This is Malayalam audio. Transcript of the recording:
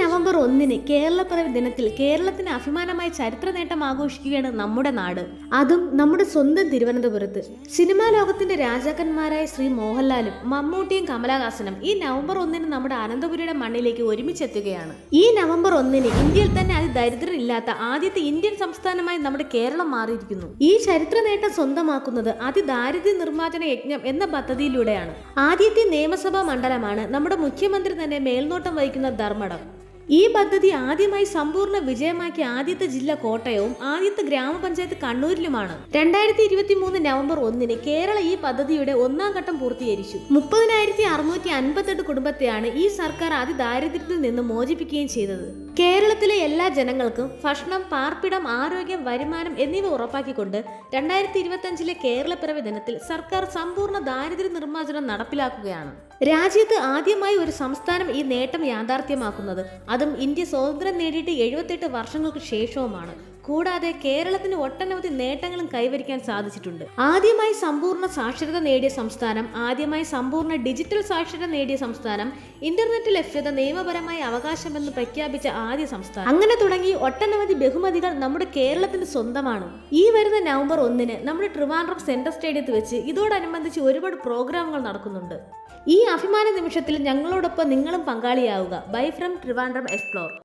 നവംബർ 1 കേരളപ്പിറവി ദിനത്തിൽ കേരളത്തിന് അഭിമാനമായി ചരിത്ര നേട്ടം ആഘോഷിക്കുകയാണ് നമ്മുടെ നാട്. അതും നമ്മുടെ സ്വന്തം തിരുവനന്തപുരത്ത്. സിനിമാ ലോകത്തിന്റെ രാജാക്കന്മാരായ ശ്രീ മോഹൻലാലും മമ്മൂട്ടിയും കമലഹാസനും ഈ നവംബർ 1 നമ്മുടെ അനന്തപുരിയുടെ മണ്ണിലേക്ക് ഒരുമിച്ചെത്തുകയാണ്. ഈ നവംബർ 1 ഇന്ത്യയിൽ തന്നെ അതിദരിദ്രരില്ലാത്ത ആദ്യത്തെ ഇന്ത്യൻ സംസ്ഥാനമായി നമ്മുടെ കേരളം മാറിയിരിക്കുന്നു. ഈ ചരിത്ര നേട്ടം സ്വന്തമാക്കുന്നത് അതിദാരിദ്ര്യ നിർമ്മാർജ്ജന യജ്ഞം എന്ന പദ്ധതിയിലൂടെയാണ്. ആദ്യത്തെ നിയമസഭാ മണ്ഡലമാണ് നമ്മുടെ മുഖ്യമന്ത്രി തന്നെ മേൽനോട്ടം വഹിക്കുന്ന ധർമ്മടം. ഈ പദ്ധതി ആദ്യമായി സമ്പൂർണ്ണ വിജയമാക്കിയ ആദ്യത്തെ ജില്ല കോട്ടയവും ആദ്യത്തെ ഗ്രാമപഞ്ചായത്ത് കണ്ണൂരിലുമാണ്. 2023 നവംബർ 1 കേരള ഈ പദ്ധതിയുടെ 1ാം ഘട്ടം പൂർത്തീകരിച്ചു. 30,658 കുടുംബത്തെയാണ് ഈ സർക്കാർ അതിദാരിദ്ര്യത്തിൽ നിന്ന് മോചിപ്പിക്കുകയും ചെയ്തത്. കേരളത്തിലെ എല്ലാ ജനങ്ങൾക്കും ഭക്ഷണം, പാർപ്പിടം, ആരോഗ്യം, വരുമാനം എന്നിവ ഉറപ്പാക്കിക്കൊണ്ട് 2025 കേരളപ്പിറവി ദിനത്തിൽ സർക്കാർ സമ്പൂർണ്ണ ദാരിദ്ര്യ നിർമ്മാർജ്ജനം നടപ്പിലാക്കുകയാണ്. രാജ്യത്ത് ആദ്യമായി ഒരു സംസ്ഥാനം ഈ നേട്ടം യാഥാർത്ഥ്യമാക്കുന്നത്, അതും ഇന്ത്യ സ്വാതന്ത്ര്യം നേടിയിട്ട് 78 വർഷങ്ങൾക്ക് ശേഷവുമാണ്. കൂടാതെ കേരളത്തിന് ഒട്ടനവധി നേട്ടങ്ങളും കൈവരിക്കാൻ സാധിച്ചിട്ടുണ്ട്. ആദ്യമായി സമ്പൂർണ്ണ സാക്ഷരത നേടിയ സംസ്ഥാനം, ആദ്യമായി സമ്പൂർണ്ണ ഡിജിറ്റൽ സാക്ഷരത നേടിയ സംസ്ഥാനം, ഇന്റർനെറ്റ് ലഭ്യത നിയമപരമായ അവകാശമെന്ന് പ്രഖ്യാപിച്ച ആദ്യ സംസ്ഥാനം. അങ്ങനെ തുടങ്ങി ഒട്ടനവധി ബഹുമതികൾ നമ്മുടെ കേരളത്തിന് സ്വന്തമാണ്. ഈ വരുന്ന നവംബർ 1 നമ്മുടെ ട്രിവാൻഡ്രം സെൻട്രൽ സ്റ്റേഡിയത്തിൽ വെച്ച് ഇതോടനുബന്ധിച്ച് ഒരുപാട് പ്രോഗ്രാമുകൾ നടക്കുന്നുണ്ട്. ഈ അഭിമാന നിമിഷത്തിൽ ഞങ്ങളോടൊപ്പം നിങ്ങളും പങ്കാളിയാവുക. Bye from Trivandrum explore.